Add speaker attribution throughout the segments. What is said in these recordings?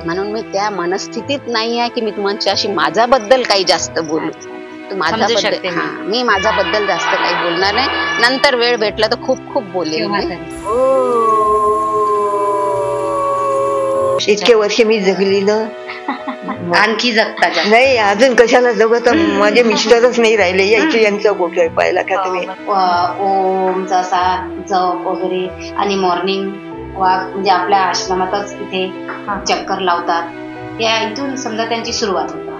Speaker 1: म्हणून मी त्या मनस्थितीत नाही आहे की मी तुमच्याशी माझ्याबद्दल काही जास्त बोलू.
Speaker 2: समजू शकते मी.
Speaker 1: मी माझ्याबद्दल जास्त काही बोलणार नाही. नंतर वेळ भेटला तर खूप खूप बोलेल मी.
Speaker 3: इतके वर्ष मी जगली ना,
Speaker 2: आणखी जगता
Speaker 3: नाही अजून कशाला जगत. माझे मिस्टरच नाही राहिले, यायची यांचा गोठा पाहिला का तुम्ही.
Speaker 2: ओम जसा जप वगैरे आणि मॉर्निंग वॉक म्हणजे आपल्या आश्रमातच इथे चक्कर लावतात. या इथून समजा त्यांची सुरुवात होतं.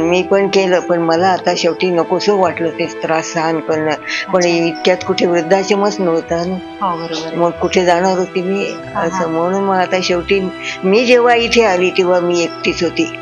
Speaker 3: मी पण केलं, पण मला आता शेवटी नकोसं वाटलं ते त्रास सहन करणं. पण इतक्यात कुठे वृद्धाश्रमच नव्हता ना, मग कुठे जाणार होती मी असं. म्हणून मग आता शेवटी मी जेव्हा इथे आली तेव्हा मी एकटीच होती.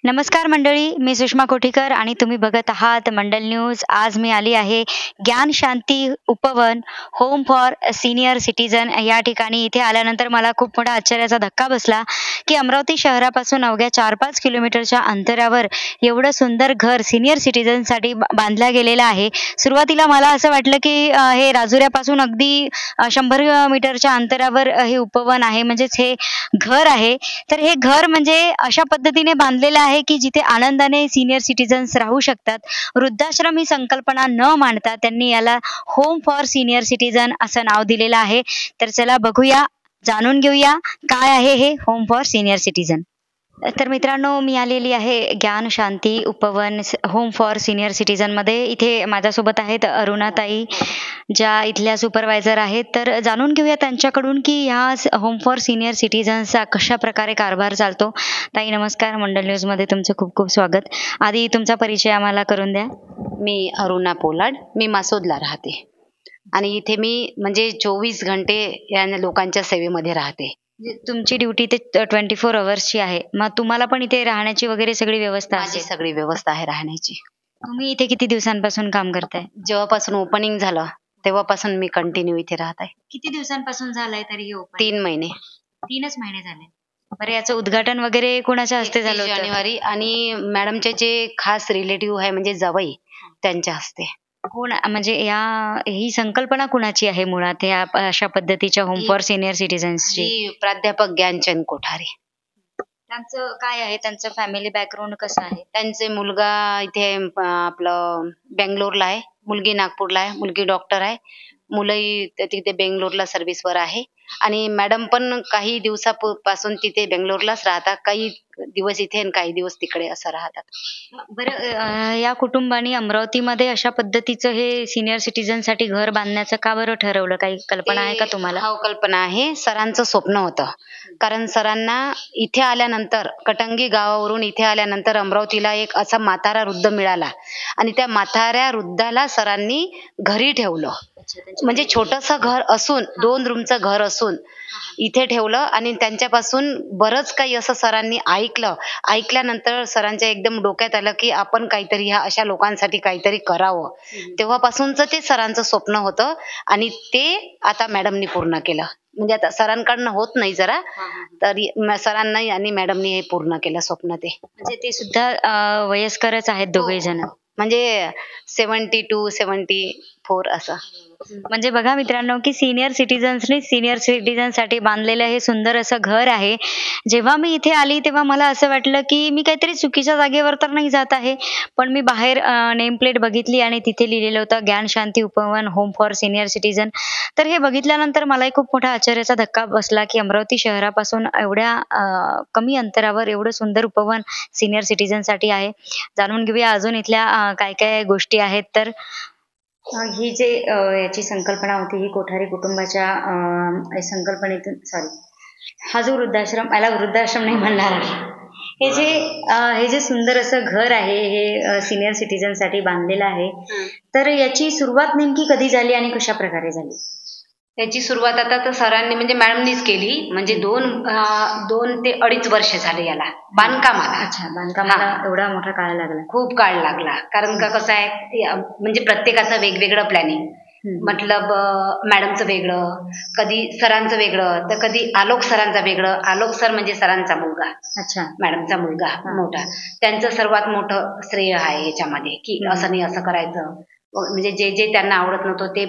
Speaker 4: नमस्कार मंडळी, मी सुषमा कोठीकर आणि तुम्ही बघत आहात मंडल न्यूज. आज मी आली आहे ज्ञान शांती उपवन होम फॉर सिनियर सिटीजन या ठिकाणी. इथे आल्यानंतर मला खूप मोठा आश्चर्याचा धक्का बसला की अमरावती शहरापासून अवघ्या 4-5 किलोमीटरच्या अंतरावर एवढं सुंदर घर सिनियर सिटीजनसाठी बांधलं गेलेलं आहे. सुरुवातीला मला असं वाटलं की हे राजुऱ्यापासून अगदी 100 मीटरच्या अंतरावर हे उपवन आहे, म्हणजेच हे घर आहे. तर हे घर म्हणजे अशा पद्धतीने बांधलेलं आहे की जिथे आनंदाने सिनियर सिटीजन्स राहू शकतात. वृद्धाश्रम ही संकल्पना न मांडता त्यांनी याला होम फॉर सिनियर सिटीजन असं नाव दिलेलं आहे. तर चला बघूया, जाणून घेऊया काय आहे हे होम फॉर सिनियर सिटीजन. तर मित्रांनो, मी आलेली आहे ज्ञान शांती उपवन होम फॉर सिनियर सिटीजन मध्ये. इथे माझ्यासोबत आहेत अरुणाताई, ज्या इथल्या सुपरवायझर आहेत. तर जाणून घेऊया त्यांच्याकडून की ह्या होम फॉर सिनियर सिटीजनचा कशा प्रकारे कारभार चालतो. ताई नमस्कार, मंडल न्यूज मध्ये तुमचं खूप खूप स्वागत. आधी तुमचा परिचय आम्हाला करून द्या.
Speaker 2: मी अरुणा पोलाड, मी मासोदला राहते आणि इथे मी म्हणजे 24 घंटे या लोकांच्या सेवेमध्ये राहते.
Speaker 4: तुमची ड्युटी ते 24 अवर्सची आहे. मग तुम्हाला पण इथे राहण्याची वगैरे सगळी व्यवस्था
Speaker 2: माझी
Speaker 4: असेल?
Speaker 2: सगळी व्यवस्था आहे राहण्याची.
Speaker 4: तुम्ही इथे किती दिवसांपासून काम करताय?
Speaker 2: जेव्हापासून ओपनिंग झालं तेव्हापासून मी कंटिन्यू इथे राहत आहे.
Speaker 4: किती दिवसांपासून झालंय तरी हे open?
Speaker 2: 3 महिने.
Speaker 4: 3च महिने झाले. बरं, याचं उद्घाटन वगैरे कोणाच्या हस्ते झालं
Speaker 2: 31
Speaker 4: होतं?
Speaker 2: जानेवारी आणि मॅडमचे जे खास रिलेटिव्ह आहे म्हणजे जावई, त्यांच्या हस्ते.
Speaker 4: कोण म्हणजे ही संकल्पना कुणाची आहे मुळात या अशा पद्धतीच्या होम फॉर सिनियर सिटीजन्सची?
Speaker 2: ही प्राध्यापक ज्ञानचंद कोठारे.
Speaker 4: त्यांचं काय आहे, त्यांचं फॅमिली बॅकग्राऊंड कसं आहे?
Speaker 2: त्यांचे मुलगा इथे आपलं बेंगलोरला आहे, मुलगी नागपूरला आहे, मुलगी डॉक्टर आहे, मुलंही तिथे बेंगलोरला सर्व्हिसवर आहे. आणि मॅडम पण काही दिवसापासून तिथे बेंगलोरलाच राहतात, काही दिवस इथे आणि काही दिवस तिकडे असं राहतात.
Speaker 4: बरं, या कुटुंबाने अमरावतीमध्ये अशा पद्धतीचं हे सिनियर सिटीजनसाठी घर बांधण्याचं का बरं ठरवलं? काही कल्पना आहे का तुम्हाला?
Speaker 2: हो, कल्पना आहे. सरांचं स्वप्न होतं. कारण सरांना इथे आल्यानंतर, कटंगी गावावरून इथे आल्यानंतर अमरावतीला एक असा म्हातारा वृद्ध मिळाला आणि त्या म्हाताऱ्या वृद्धाला सरांनी घरी ठेवलं. म्हणजे छोटंसं घर असून, 2 रूमचं घर असून इथे ठेवलं आणि त्यांच्यापासून बरंच काही असं सरांनी ऐकल्यानंतर सरांच्या एकदम डोक्यात आलं की आपण काहीतरी ह्या अशा लोकांसाठी काहीतरी करावं. तेव्हापासूनच ते सरांचं स्वप्न होतं आणि ते आता मॅडमनी पूर्ण केलं. म्हणजे आता सरांकडनं होत नाही जरा, तरी सरांना आणि मॅडमनी हे पूर्ण केलं स्वप्न. ते
Speaker 4: म्हणजे ते सुद्धा वयस्करच आहेत दोघे जण,
Speaker 2: म्हणजे 72-74 असं.
Speaker 4: म्हणजे बघा मित्रांनो की सिनियर सिटीजनसाठी बांधलेलं हे सुंदर असं घर आहे. जेव्हा मी इथे आली तेव्हा मला असं वाटलं की मी काहीतरी चुकीच्या जागेवर तर नाही जात आहे. पण मी बाहेर नेम प्लेट बघितली आणि तिथे लिहिलेलं होतं ज्ञान शांती उपवन होम फॉर सिनियर सिटीजन. तर हे बघितल्यानंतर मलाही खूप मोठा आश्चर्याचा धक्का बसला की अमरावती शहरापासून एवढ्या कमी अंतरावर एवढं सुंदर उपवन सिनियर सिटीजनसाठी आहे. जाणून घेऊया अजून इथल्या काय काय गोष्टी आहेत. तर ही जे याची संकल्पना होती ही कोठारी कुटुंबाच्या संकल्पनेतून हा जो वृद्धाश्रम, याला वृद्धाश्रम नाही म्हणणार आहे, हे जे सुंदर असं घर आहे हे सिनियर सिटीजन साठी बांधलेलं आहे, तर याची सुरुवात नेमकी कधी झाली आणि कशा प्रकारे झाली?
Speaker 2: याची सुरुवात आता तर सरांनी म्हणजे मॅडमनीच केली. म्हणजे 2 ते 2.5 वर्ष झाले याला बांधकामाला.
Speaker 4: अच्छा, बांधकामाला एवढा मोठा काळ लागला?
Speaker 2: खूप काळ लागला. कारण का कसं आहे, म्हणजे प्रत्येकाचं वेगवेगळं प्लॅनिंग. मतलब मॅडमचं वेगळं, कधी सरांचं वेगळं, तर कधी आलोक सरांचा वेगळं. आलोक सर म्हणजे सरांचा मुलगा.
Speaker 4: अच्छा,
Speaker 2: मॅडमचा मुलगा मोठा. त्यांचं सर्वात मोठं श्रेय आहे याच्यामध्ये, की असं नाही असं करायचं. म्हणजे जे जे त्यांना आवडत नव्हतं ते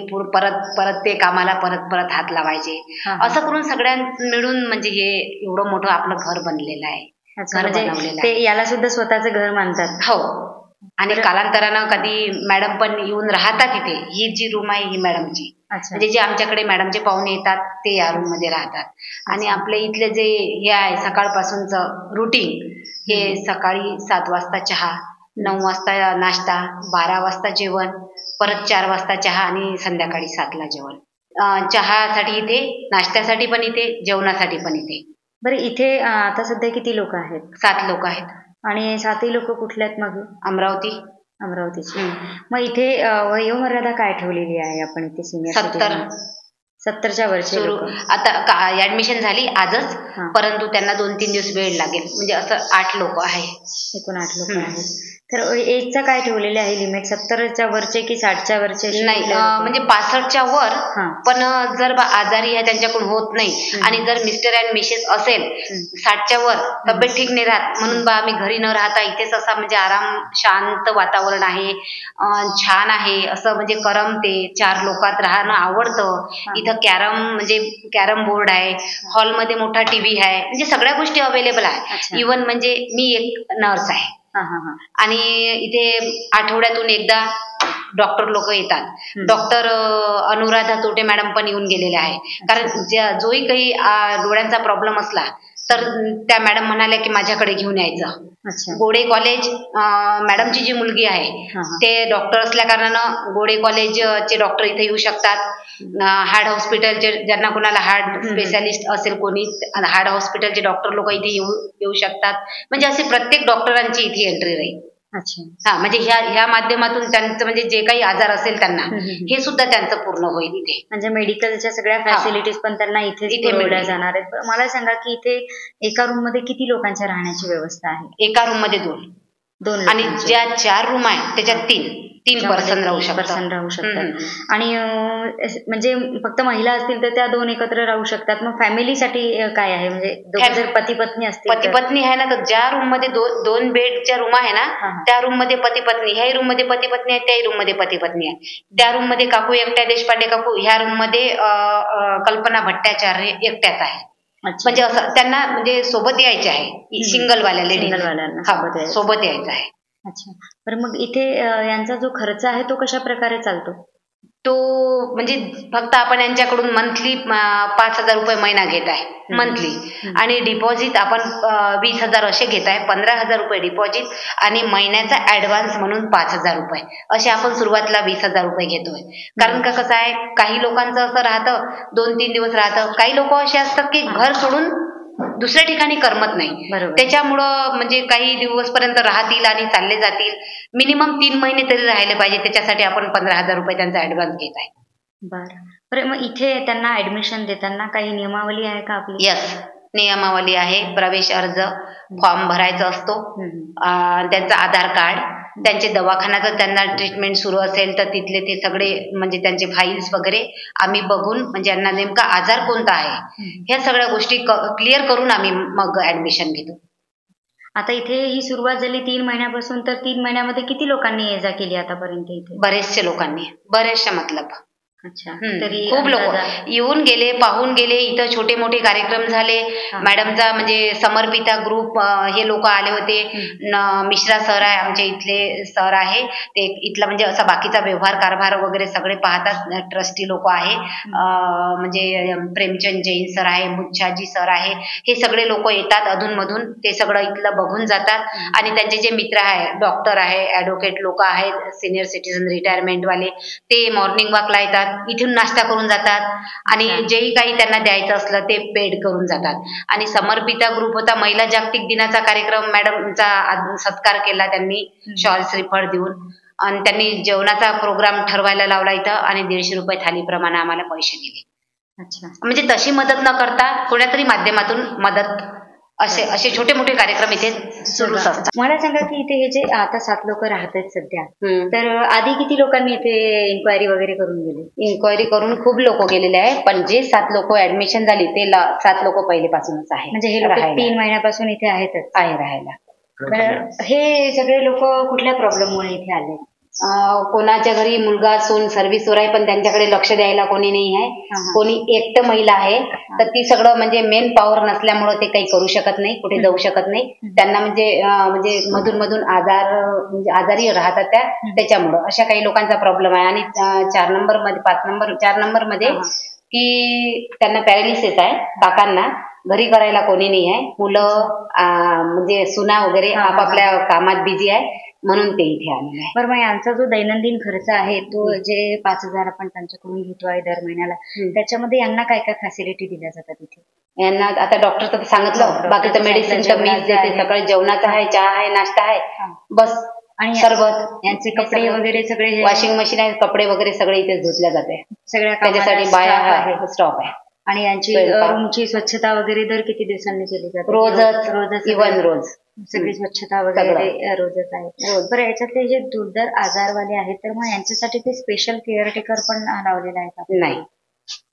Speaker 2: परत ते कामाला परत हात लावायचे. असं करून सगळ्यांना मिळून म्हणजे हे एवढं मोठं आपलं घर बनलेलं आहे. घर बनवलेलं
Speaker 4: आहे. याला सुद्धा स्वतःचं घर मानतात?
Speaker 2: हो. आणि कालांतरानं कधी मॅडम पण येऊन राहतात इथे. ही जी रूम आहे ही मॅडमची. म्हणजे जे आमच्याकडे मॅडमचे पाहुणे येतात ते या रूम मध्ये राहतात. आणि आपल्या इथले जे हे आहे सकाळपासूनचं रुटीन, हे सकाळी 7 वाजता चहा, 9 वाजता नाश्ता, 12 वाजता जेवण, परत 4 वाजता चहा आणि संध्याकाळी 7ला जेवण. चहासाठी इथे, नाश्त्यासाठी पण इथे, जेवणासाठी पण इथे.
Speaker 4: बरं, इथे आता सध्या किती लोक आहेत? 7
Speaker 2: लोक आहेत.
Speaker 4: आणि 7ही लोक कुठले आहेत मग? अमरावतीची. मग इथे वयोमर्यादा काय ठेवलेली आहे आपण इथे सिनियर? 70च्या वरचे
Speaker 2: आता ऍडमिशन झाली आजच, परंतु त्यांना 2-3 दिवस वेळ लागेल. म्हणजे असं 8 लोक आहे.
Speaker 4: एकूण 8 लोक आहेत. तर एजचा काय ठेवलेले आहे लिमिट? 70च्या वरचे की 60च्या वरचे?
Speaker 2: नाही, म्हणजे 65च्या वर. पण जर आजारी आहे त्यांच्याकडून होत नाही, आणि जर मिस्टर अँड मिसेस असेल 60च्या वर, तब्येत ठीक नाही राहत, म्हणून आम्ही घरी न राहता इथेच असा म्हणजे आराम, शांत वातावरण आहे, छान आहे असं. म्हणजे करमते, 4 लोकात राहणं आवडतं. इथं कॅरम बोर्ड आहे, हॉलमध्ये मोठा टीव्ही आहे, म्हणजे सगळ्या गोष्टी अवेलेबल आहे. इव्हन म्हणजे मी एक नर्स आहे. आणि इथे आठवड्यातून एकदा डॉक्टर लोक येतात. डॉक्टर अनुराधा तोटे मॅडम पण येऊन गेलेले आहे. कारण जोही काही डोळ्यांचा प्रॉब्लेम असला तर त्या मॅडम म्हणाल्या की माझ्याकडे घेऊन यायचं. गोडे कॉलेज, मॅडमची जी मुलगी आहे ते डॉक्टर असल्या कारणानं गोडे कॉलेजचे डॉक्टर इथे येऊ शकतात. हार्ट हॉस्पिटलचे, ज्यांना कोणाला हार्ट स्पेशालिस्ट असेल कोणी, हार्ट हॉस्पिटलचे डॉक्टर लोक इथे येऊ शकतात. म्हणजे असे प्रत्येक डॉक्टरांची इथे एंट्री राहील. म्हणजे ह्या माध्यमातून त्यांचं म्हणजे जे काही आजार असेल त्यांना, हे सुद्धा त्यांचं पूर्ण होईल इथे.
Speaker 4: म्हणजे मेडिकलच्या सगळ्या फॅसिलिटीज पण त्यांना इथे पुरवल्या जाणार आहेत. मला सांगा की इथे एका रूम मध्ये किती लोकांच्या राहण्याची व्यवस्था आहे?
Speaker 2: एका रूम मध्ये 2 आणि ज्या 4 रूम आहेत त्याच्यात 3 पर्सन राहू शकतात.
Speaker 4: आणि म्हणजे फक्त महिला असतील तर त्या 2 एकत्र राहू शकतात. मग फॅमिलीसाठी काय आहे? म्हणजे जर पती पत्नी असतील,
Speaker 2: पती पत्नी आहे ना, तर ज्या रूम मध्ये 2 बेडच्या रूम आहे ना, त्या रूम मध्ये पती पत्नी, ह्याही रूम मध्ये पती पत्नी आहे, त्याही रूम मध्ये पती पत्नी आहे. त्या रूम मध्ये काकू एकट्या देशपांडे काकू, ह्या रूम मध्ये कल्पना भट्टाचार्य एकट्याच आहे. म्हणजे असं त्यांना म्हणजे सोबत यायचे आहे. सिंगलवाल्या लेडीज सोबत यायचं आहे.
Speaker 4: अच्छा, बरं, मग इथे यांचा जो खर्च आहे तो कशा प्रकारे चालतो?
Speaker 2: तो म्हणजे फक्त आपण यांच्याकडून मंथली 5,000 रुपये महिना घेत आहे मंथली. आणि डिपॉझिट आपण 20,000 असे घेत आहे. 15,000 रुपये डिपॉझिट आणि महिन्याचा ऍडव्हान्स म्हणून 5,000 रुपये असे आपण सुरुवातीला 20,000 रुपये घेतोय. कारण का कसं आहे, काही लोकांचं असं राहतं 2-3 दिवस राहतं. काही लोक असे असतात की घर सोडून दुसऱ्या ठिकाणी करमत नाही. त्याच्यामुळं म्हणजे काही दिवसपर्यंत राहतील आणि चालले जातील. मिनिमम 3 महिने तरी राहिले पाहिजे. त्याच्यासाठी आपण 15,000 रुपये त्यांचा ऍडव्हान्स घेत आहे.
Speaker 4: बरं, मग इथे त्यांना ऍडमिशन देताना काही नियमावली आहे का आपली?
Speaker 2: यस, नियमावली आहे. प्रवेश अर्ज फॉर्म भरायचा असतो, त्यांचं आधार कार्ड, त्यांचे दवाखान्याचं त्यांना ट्रीटमेंट सुरू असेल तर तिथले ते सगळे म्हणजे त्यांचे फाईल्स वगैरे आम्ही बघून, म्हणजे यांना नेमका आजार कोणता आहे ह्या सगळ्या गोष्टी क्लिअर करून आम्ही मग ऍडमिशन घेतो.
Speaker 4: आता इथे ही सुरुवात झाली 3 महिन्यापासून, तर 3 महिन्यामध्ये किती लोकांनी ये जा केली आतापर्यंत इथे?
Speaker 2: बऱ्याचशा लोकांनी, बऱ्याचशा मतलब
Speaker 4: अच्छा.
Speaker 2: तरी खूप लोक येऊन गेले, पाहून गेले. इथं छोटे मोठे कार्यक्रम झाले. मॅडमचा म्हणजे समर्पिता ग्रुप हे लोक आले होते. मिश्रा सर आहे, आमचे इथले सर आहे ते. इथला म्हणजे असा बाकीचा व्यवहार कारभार वगैरे सगळे पाहतात. ट्रस्टी लोक आहे, म्हणजे प्रेमचंद जैन सर आहे, मुच्छाजी सर आहे. हे सगळे लोक येतात अधूनमधून. ते सगळं इथलं बघून जातात. आणि त्यांचे जे मित्र आहे, डॉक्टर आहे, ऍडव्होकेट लोक आहेत, सिनियर सिटीजन रिटायरमेंट वाले, ते मॉर्निंग वॉकला येतात. इथून नाश्ता करून जातात आणि जेही काही त्यांना द्यायचं असलं ते पेड करून जातात. आणि समर्पिता ग्रुप होता, महिला जागतिक दिनाचा कार्यक्रम, मॅडमचा सत्कार केला त्यांनी शॉल श्रीफळ देऊन. आणि त्यांनी जेवणाचा प्रोग्राम ठरवायला लावला इथं आणि 150 रुपये थालीप्रमाणे आम्हाला पैसे दिले.
Speaker 4: अच्छा.
Speaker 2: म्हणजे तशी मदत न करता कोणातरी माध्यमातून मदत, असे छोटे मोठे कार्यक्रम इथे सुरूच असतात.
Speaker 4: मला सांगा की इथे हे जे आता 7 लोक राहतात सध्या, तर आधी किती लोकांनी इथे इन्क्वायरी वगैरे करून गेले?
Speaker 2: इन्क्वायरी करून खूप लोक गेलेले आहे, पण जे 7 लोक ऍडमिशन झाली ते 7 लोक पहिलेपासूनच आहे.
Speaker 4: म्हणजे हे लोक 3 महिन्यापासून इथे आहेतच
Speaker 2: आहे राहायला.
Speaker 4: बरं, हे सगळे लोक कुठल्या प्रॉब्लेममुळे इथे आले?
Speaker 2: कोणाच्या घरी मुलगा सून सर्व्हिसवर आहे पण त्यांच्याकडे लक्ष द्यायला कोणी नाही आहे. कोणी एकटं महिला आहे तर ती सगळं म्हणजे मेन पॉवर नसल्यामुळं ते काही करू शकत नाही, कुठे जाऊ शकत नाही. त्यांना म्हणजे मधून मधून आजारी राहतात त्याच्यामुळं अशा काही लोकांचा प्रॉब्लेम आहे. आणि 4 नंबर मध्ये की त्यांना पॅरालिसिस आहे काकांना, घरी करायला कोणी नाही आहे. मुलं म्हणजे सुना वगैरे आपापल्या कामात बिझी आहे म्हणून ते इथे आलेले आहे.
Speaker 4: बरं, मग यांचा जो दैनंदिन खर्च आहे तो जे 5,000 आपण त्यांच्याकडून घेतो आहे दर महिन्याला, त्याच्यामध्ये यांना काय काय फॅसिलिटी दिल्या जातात इथे?
Speaker 2: यांना आता डॉक्टर तर सांगितलं, बाकीचं मेडिसिन तर मीच देते. सकाळी जेवणाचं आहे, चहा आहे, नाश्ता आहे, बस. आणि सरबत,
Speaker 4: यांचे कपडे वगैरे सगळे,
Speaker 2: वॉशिंग मशीन आहे, कपडे वगैरे सगळे इथे धुतल्या जाते.
Speaker 4: सगळ्या
Speaker 2: त्याच्यासाठी बाया आहे, स्टॉप आहे.
Speaker 4: आणि यांची रूमची स्वच्छता वगैरे दर किती दिवसांनी केली जाते?
Speaker 2: रोजच, इव्हन रोज
Speaker 4: सगळी स्वच्छता वगैरे रोजच आहे. बरं, याच्यातले जे दुर्धर आजारवाले आहेत तर मग यांच्यासाठी ते स्पेशल केअरटेकर पण लावलेला आहे?
Speaker 2: नाही,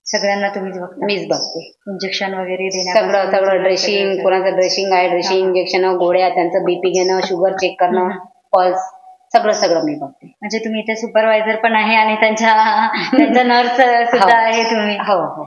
Speaker 4: सगळ्यांना तुम्हीच बघता?
Speaker 2: मीच बघते.
Speaker 4: इंजेक्शन वगैरे
Speaker 2: सगळं ड्रेसिंग, कोणाचं ड्रेसिंग आहे, ड्रेसिंग, इंजेक्शन, गोळ्या, त्यांचं बीपी घेणं, शुगर चेक करणं, पल्स, सगळं मी बघते.
Speaker 4: म्हणजे तुम्ही इथे सुपरवायझर पण आहे आणि त्यांचा नर्स सुद्धा आहे तुम्ही?
Speaker 2: हो.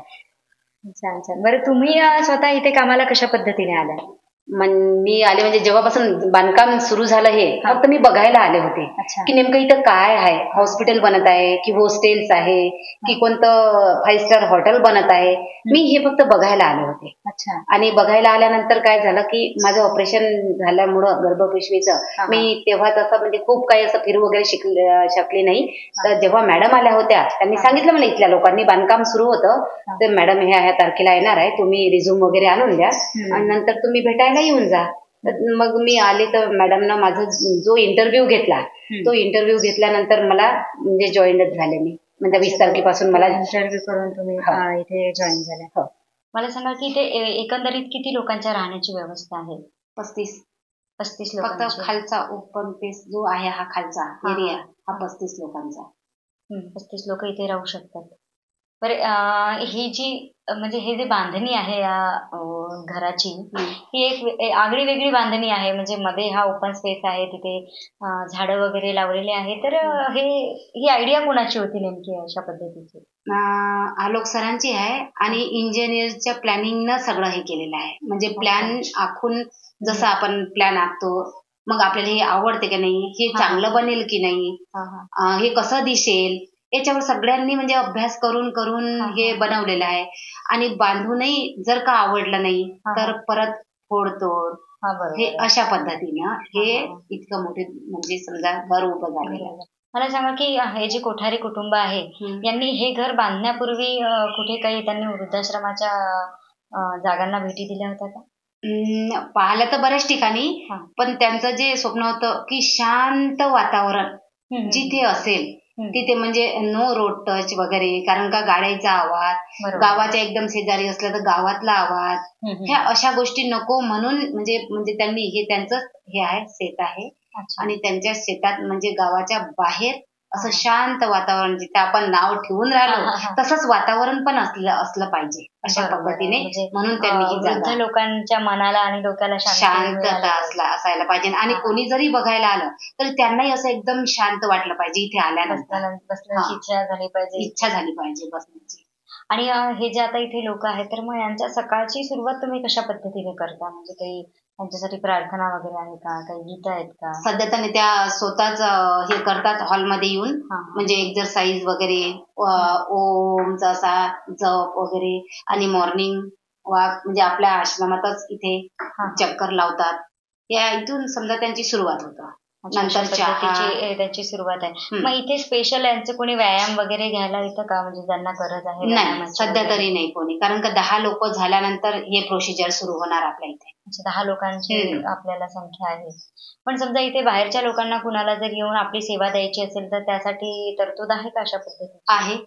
Speaker 4: छान. बरं, तुम्ही स्वतः इथे कामाला कशा पद्धतीने आला?
Speaker 2: मी आले म्हणजे जेव्हापासून बांधकाम सुरू झालं हे फक्त मी बघायला आले होते की नेमकं इथं काय आहे. हॉस्पिटल बनत आहे की हॉस्टेल्स आहे की कोणतं 5 स्टार हॉटेल बनत आहे, मी हे फक्त बघायला आले होते.
Speaker 4: अच्छा.
Speaker 2: आणि बघायला आल्यानंतर काय झालं की माझं ऑपरेशन झाल्यामुळं गर्भपिशवीचं, मी तेव्हा तसं म्हणजे खूप काही असं फिरू वगैरे शकले नाही. तर जेव्हा मॅडम आल्या होत्या त्यांनी सांगितलं मला, इथल्या लोकांनी बांधकाम सुरू होतं तर मॅडम ह्या तारखेला येणार आहे, तुम्ही रिझ्यूम वगैरे आणून द्या आणि नंतर तुम्ही भेटायला येऊन जा. मग मी आले तर मॅडमनं माझा जो इंटरव्ह्यू घेतला तो इंटरव्ह्यू घेतल्यानंतर मला म्हणजे जॉईनच झाले. मी म्हणजे 20 तारखेपासून मला
Speaker 4: इंटरव्ह्यू करून तुम्ही इथे जॉईन झाले.
Speaker 2: हो.
Speaker 4: मला सांगा की इथे एकंदरीत किती लोकांच्या राहण्याची व्यवस्था आहे? 35
Speaker 2: फक्त खालचा ओपन पेस जो आहे हा खालचा एरिया हा 35 लोकांचा.
Speaker 4: 35 लोक इथे राहू शकतात. बरं, ही जी म्हणजे हे जे बांधणी आहे या घराची, ही एक आगळी वेगळी बांधणी आहे. म्हणजे मध्ये हा ओपन स्पेस आहे, तिथे झाडं वगैरे लावलेले आहे. तर ही आयडिया कोणाची होती नेमकी अशा पद्धतीची?
Speaker 2: आलोक सरांची आहे आणि इंजिनियरच्या प्लॅनिंगनं सगळं हे केलेलं आहे. म्हणजे प्लॅन आखून जसं आपण प्लॅन आखतो, मग आपल्याला हे आवडते की नाही, हे चांगलं बनेल की नाही, हे कसं दिसेल, याच्यावर सगळ्यांनी म्हणजे अभ्यास करून हे बनवलेलं आहे. आणि बांधूनही जर का आवडलं नाही तर परत फोडतोड, हे अशा पद्धतीनं हे इतकं मोठे म्हणजे समजा घर उभं झालेलं आहे.
Speaker 4: मला सांगा की हे जे कोठारी कुटुंब आहे यांनी हे घर बांधण्यापूर्वी कुठे काही त्यांनी वृद्धाश्रमाच्या जागांना भेटी दिल्या होत्या का?
Speaker 2: पाहिलं तर बऱ्याच ठिकाणी, पण त्यांचं जे स्वप्न होतं की शांत वातावरण जिथे असेल तिथे, म्हणजे नो रोड टच वगैरे, कारण का गाड्याचा आवाज, गावाच्या एकदम शेजारी असलं तर गावातला आवाज, ह्या अशा गोष्टी नको म्हणून म्हणजे त्यांनी हे त्यांचं हे आहे शेत आहे आणि त्यांच्या शेतात म्हणजे गावाच्या बाहेर असं शांत वातावरण, जिथे आपण नाव ठेवून राहिलो तसंच वातावरण पण असलं पाहिजे अशा पद्धतीने. म्हणून त्यांनी ही जागा
Speaker 4: लोकांच्या मनाला आणि डोक्याला
Speaker 2: शांतता असायला पाहिजे. आणि कोणी जरी बघायला आलं तर त्यांनाही असं एकदम शांत वाटलं पाहिजे इथे आल्यानंतर, इच्छा झाली पाहिजे बसण्याची.
Speaker 4: आणि हे जे आता इथे लोक आहेत तर मग यांच्या सकाळची सुरुवात तुम्ही कशा पद्धतीने करता? म्हणजे काही त्यांच्यासाठी प्रार्थना वगैरे आहे का, काही गीत आहेत का?
Speaker 2: सध्या तर त्या स्वतःच हे करतात हॉलमध्ये येऊन, म्हणजे एक्सरसाइज वगैरे, ओमचा असा जप वगैरे, आणि मॉर्निंग वॉक म्हणजे आपल्या आश्रमातच इथे चक्कर लावतात. या इथून समजा त्यांची सुरुवात होतं. नंतर
Speaker 4: त्याची सुरुवात आहे. मग इथे स्पेशल यांचं कोणी व्यायाम वगैरे घ्यायला येतं का, म्हणजे ज्यांना गरज आहे?
Speaker 2: नाही, सध्या तरी नाही कोणी, कारण का 10 लोक झाल्यानंतर हे प्रोसिजर सुरू होणार आपल्या इथे.
Speaker 4: 10 लोकांची आपल्याला संख्या आहे. पण समजा इथे बाहेरच्या लोकांना कुणाला जर येऊन आपली सेवा द्यायची असेल तर त्यासाठी तरतूद आहे का अशा पद्धतीची?
Speaker 2: आहे.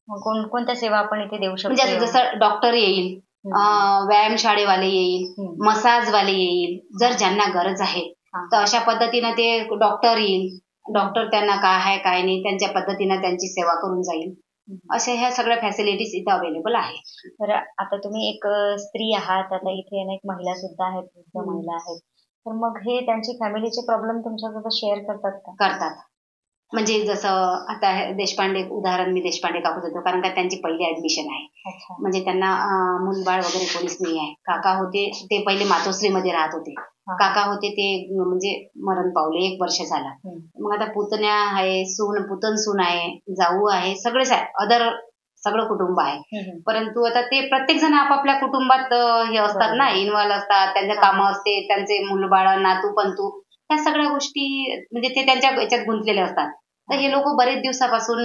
Speaker 4: कोणकोणत्या सेवा आपण इथे देऊ शकतो?
Speaker 2: म्हणजे जसं डॉक्टर येईल, व्यायामशाळेवाले येईल, मसाजवाले येईल, जर ज्यांना गरज आहे तर अशा पद्धतीनं ते डॉक्टर येईल. डॉक्टर त्यांना काय आहे काय नाही त्यांच्या पद्धतीनं त्यांची सेवा करून जाईल. अशा ह्या सगळ्या फॅसिलिटीज इथे अवेलेबल आहे.
Speaker 4: बरं, आता तुम्ही एक स्त्री आहात, आता इथे अनेक महिला सुद्धा आहेत, महिला आहेत, तर मग हे त्यांची फॅमिलीचे प्रॉब्लेम तुमच्यासोबत शेअर करतात का?
Speaker 2: करतात. म्हणजे जसं आता देशपांडे उदाहरण मी देशपांडे काकू देतो, कारण का त्यांची पहिली ऍडमिशन आहे. म्हणजे त्यांना मुलबाळ वगैरे कोणीच नाही आहे. काका होते ते पहिले मातोश्रीमध्ये राहत होते. काका होते ते म्हणजे मरण पावले 1 वर्ष झाला. मग आता पुतण्या आहे, पुतण सून आहे, जाऊ आहे, सगळेच आहे, अदर सगळं कुटुंब आहे. परंतु आता ते प्रत्येक जण आपापल्या कुटुंबात हे असतात ना, इन्व्हॉल्व असतात, त्यांचं कामं असते, त्यांचे मुलबाळ नातू पंतू ह्या सगळ्या गोष्टी म्हणजे ते त्यांच्या याच्यात गुंतलेले असतात. तर हे लोक बरेच दिवसापासून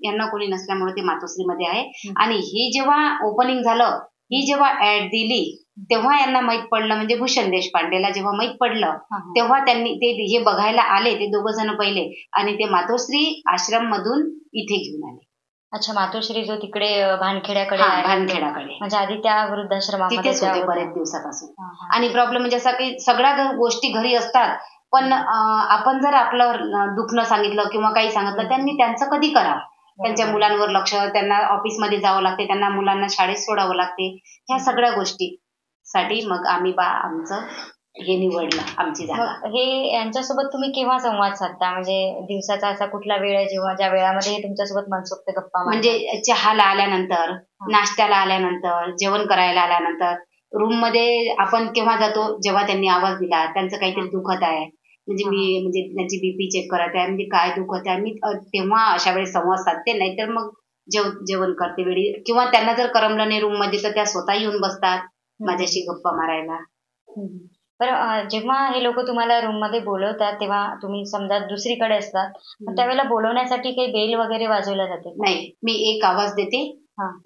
Speaker 2: यांना कोणी नसल्यामुळे ते मातोश्रीमध्ये आहे. आणि ही जेव्हा ओपनिंग झालं, ही जेव्हा ऍड दिली तेव्हा यांना माहित पडलं, म्हणजे भूषण देशपांडेला जेव्हा माहित पडलं तेव्हा त्यांनी ते हे बघायला आले, ते 2 जण पहिले, आणि ते मातोश्री आश्रम मधून इथे घेऊन आले.
Speaker 4: अच्छा, मातोश्री जो तिकडे भानखेड्याकडे
Speaker 2: भानखेड्याकडे,
Speaker 4: म्हणजे आधी त्या वृद्धाश्रमामध्ये
Speaker 2: तिथेच होते बरेच दिवसापासून. आणि प्रॉब्लेम म्हणजे असा की सगळ्या गोष्टी घरी असतात, पण आपण जर आपलं दुखणं सांगितलं किंवा काही सांगितलं, त्यांनी त्यांचं कधी करावं? त्यांच्या मुलांवर लक्ष, त्यांना ऑफिसमध्ये जावं लागते, त्यांना मुलांना शाळेत सोडावं लागते. ह्या सगळ्या गोष्टीसाठी मग आम्ही आमचं हे निवडलं, आमची जागा.
Speaker 4: हे यांच्यासोबत तुम्ही केव्हा संवाद साधता? म्हणजे दिवसाचा असा कुठला वेळ आहे जेव्हा ज्या वेळामध्ये हे तुमच्यासोबत मनसोक्त गप्पा?
Speaker 2: म्हणजे चहाला आल्यानंतर, नाश्त्याला आल्यानंतर, जेवण करायला आल्यानंतर, रूम मध्ये आपण केव्हा जातो जेव्हा त्यांनी आवाज दिला, त्यांचं काहीतरी दुखत आहे, म्हणजे त्यांची बीपी चेक करत आहे, म्हणजे काय दुखत आहे, मी तेव्हा अशा वेळेस संवाद साधते. नाहीतर मग जेवण करते वेळी, किंवा त्यांना जर करमलं नाही रूम मध्ये तर त्या स्वतः येऊन बसतात माझ्याशी गप्पा मारायला.
Speaker 4: बरं, जेव्हा हे लोक तुम्हाला रूम मध्ये बोलवतात तेव्हा तुम्ही समजा दुसरीकडे असतात, त्यावेळेला बोलवण्यासाठी काही बेल वगैरे वाजवल्या जाते?
Speaker 2: नाही, मी एक आवाज देते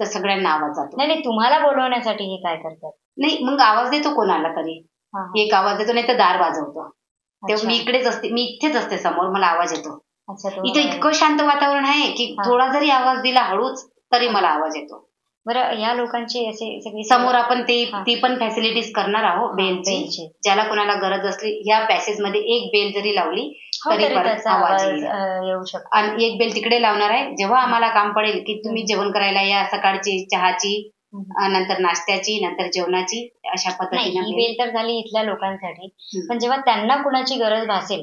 Speaker 2: तर सगळ्यांना आवाज जातो.
Speaker 4: नाही, तुम्हाला बोलवण्यासाठी हे काय करतात?
Speaker 2: नाही, मग आवाज देतो कोणाला तरी, एक आवाज देतो, नाही तर दार वाजवतो. तेव्हा मी इकडेच असते, मी इथेच असते समोर, मला आवाज येतो. इथं इतकं शांत वातावरण आहे की थोडा जरी आवाज दिला हळूच तरी मला आवाज येतो.
Speaker 4: बरं, या लोकांची असे सगळी
Speaker 2: समोर आपण ती पण फॅसिलिटीज करणार आहोत बेलची. ज्याला कोणाला गरज असली, या पॅसेज मध्ये एक बेल जरी लावली तरी आवाज
Speaker 4: येऊ शकतो.
Speaker 2: आणि एक बेल तिकडे लावणार आहे, जेव्हा आम्हाला काम पडेल की तुम्ही जेवण करायला या, सकाळची चहाची, नंतर नाश्त्याची, नंतर जेवणाची, अशा पद्धतीने.
Speaker 4: ही बेल तर झाली इथल्या लोकांसाठी, पण जेव्हा त्यांना कुणाची गरज भासेल,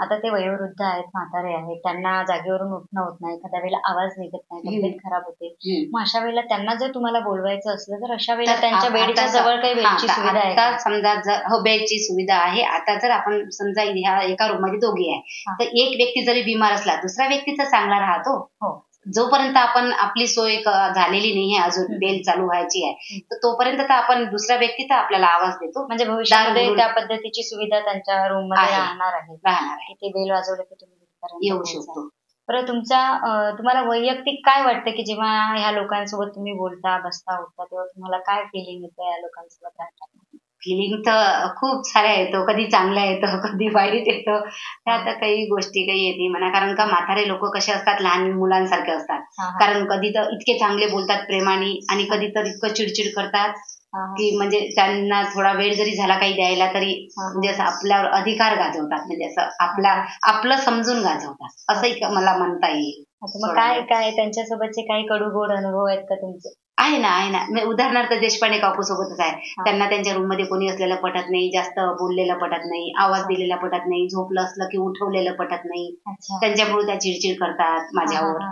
Speaker 4: आता ते वयोवृद्ध आहेत, म्हातारे आहेत, त्यांना जागेवरून उठणं होत नाही, एखाद्या वेळेला आवाज निघत नाही, तब्येत खराब होते, मग अशा वेळेला त्यांना जर तुम्हाला बोलवायचं असलं तर अशा वेळेला त्यांच्या बेडच्या जवळ काही बेडची सुविधा आहे?
Speaker 2: समजा हो, बेडची सुविधा आहे. आता जर आपण समजा ह्या एका रूम मध्ये दोघी आहे, तर एक व्यक्ती जरी बिमार असला, दुसऱ्या व्यक्तीचा चांगला राहतो. जोपर्यंत आपण आपली सोय झालेली नाही आहे, अजून बेल चालू व्हायची आहे, तर तोपर्यंत तर आपण दुसऱ्या व्यक्तीचा आपल्याला आवाज देतो.
Speaker 4: म्हणजे भविष्यामध्ये त्या पद्धतीची सुविधा त्यांच्या रूम मध्ये राहणार आहे. ते बेल वाजवले की तुम्ही
Speaker 2: येऊ शकतो.
Speaker 4: बरं, तुम्हाला वैयक्तिक काय वाटतं की जेव्हा ह्या लोकांसोबत तुम्ही बोलता, बसता, उठता, तेव्हा तुम्हाला काय फिलिंग येतं या लोकांसोबत राहताना?
Speaker 2: फिलिंग तर खूप साऱ्या येतो, कधी चांगला येतो, कधी वाईट येतो. आता काही गोष्टी काही येते म्हणा, कारण का म्हातारे लोक कसे असतात, लहान मुलांसारखे असतात. कारण कधी तर इतके चांगले बोलतात प्रेमाने, आणि कधी तर इतकं चिडचिड करतात की म्हणजे त्यांना थोडा वेळ जरी झाला काही द्यायला तरी म्हणजे असं आपल्यावर अधिकार गाजवतात, म्हणजे असं आपलं समजून गाजवतात असंही मला म्हणता येईल.
Speaker 4: मग काय काय त्यांच्यासोबतचे काही कडूगोड अनुभव आहेत का तुमचे?
Speaker 2: आहे ना म्हणजे उदाहरणार्थ देशपांडे काकू सोबतच आहे. त्यांना त्यांच्या रूम मध्ये कोणी असलेलं पटत नाही, जास्त बोललेलं पटत नाही, आवाज दिलेला पटत नाही, झोपलं असलं की उठवलेलं पटत नाही, त्यांच्यामुळे त्या चिडचिड करतात माझ्यावर,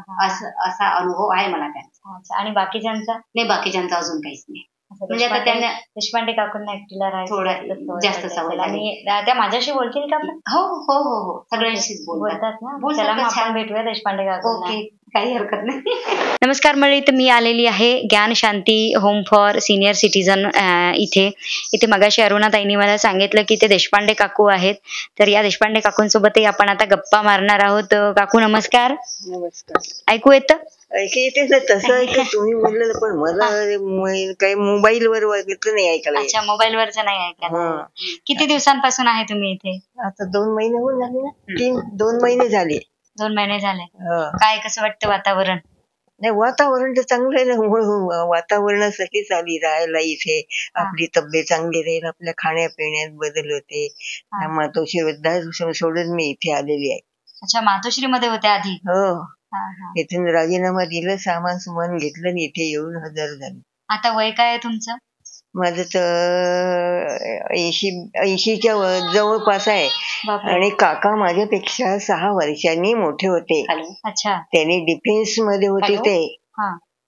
Speaker 2: असा अनुभव आहे मला त्यांचा.
Speaker 4: आणि बाकीच्यांचा?
Speaker 2: नाही, बाकीच्यांचा अजून काहीच नाही. म्हणजे आता त्यांना
Speaker 4: देशपांडे काकूंना एकटीला राहायचं
Speaker 2: थोडं जास्त सवय लागली.
Speaker 4: आणि त्या माझ्याशी बोलतील का?
Speaker 2: हो हो हो हो, सगळ्यांशीच
Speaker 4: बोलतात ना. चला मग आपण भेटूया देशपांडे काकूंना.
Speaker 2: ओके, काही हरकत नाही.
Speaker 4: नमस्कार मंडळी, तर मी आलेली आहे ज्ञान शांती होम फॉर सिनियर सिटीजन इथे मगाशी अरुणाताईंनी मला सांगितलं की ते देशपांडे काकू आहेत. तर या देशपांडे काकूंसोबतही आपण आता गप्पा मारणार आहोत. काकू नमस्कार.
Speaker 3: नमस्कार.
Speaker 4: ऐकू येतं?
Speaker 3: येते ना, तसं ऐकलं तुम्ही बोललेलं, पण मला काही मोबाईल वर वगैरे नाही ऐकायला.
Speaker 4: अच्छा, मोबाईल वरचं नाही ऐकायला. किती दिवसांपासून आहे तुम्ही इथे?
Speaker 3: आता 2 महिने होऊन झाले ना. 2 महिने झाले.
Speaker 4: 2 महिने झाले. काय कसं वाटतं वातावरण?
Speaker 3: नाही, वातावरण तर चांगलं आहे ना. वातावरणासाठीच आली राहायला इथे. आपली तब्येत चांगली राहील, आपल्या खाण्यापिण्यात बदल होते. मातोश्री वृद्धाश्रम सोडून मी इथे आलेली आहे.
Speaker 4: अच्छा, मातोश्री मध्ये होते आधी?
Speaker 3: हो, इथून राजीनामा दिलं, सामान सुमान घेतलं आणि इथे येऊन हजर झाले.
Speaker 4: आता वय काय आहे तुमचं?
Speaker 3: माझं तर 80च्या जवळपास आहे. आणि काका माझ्यापेक्षा 6 वर्षांनी मोठे होते.
Speaker 4: अच्छा.
Speaker 3: त्यांनी डिफेन्स मध्ये होते ते.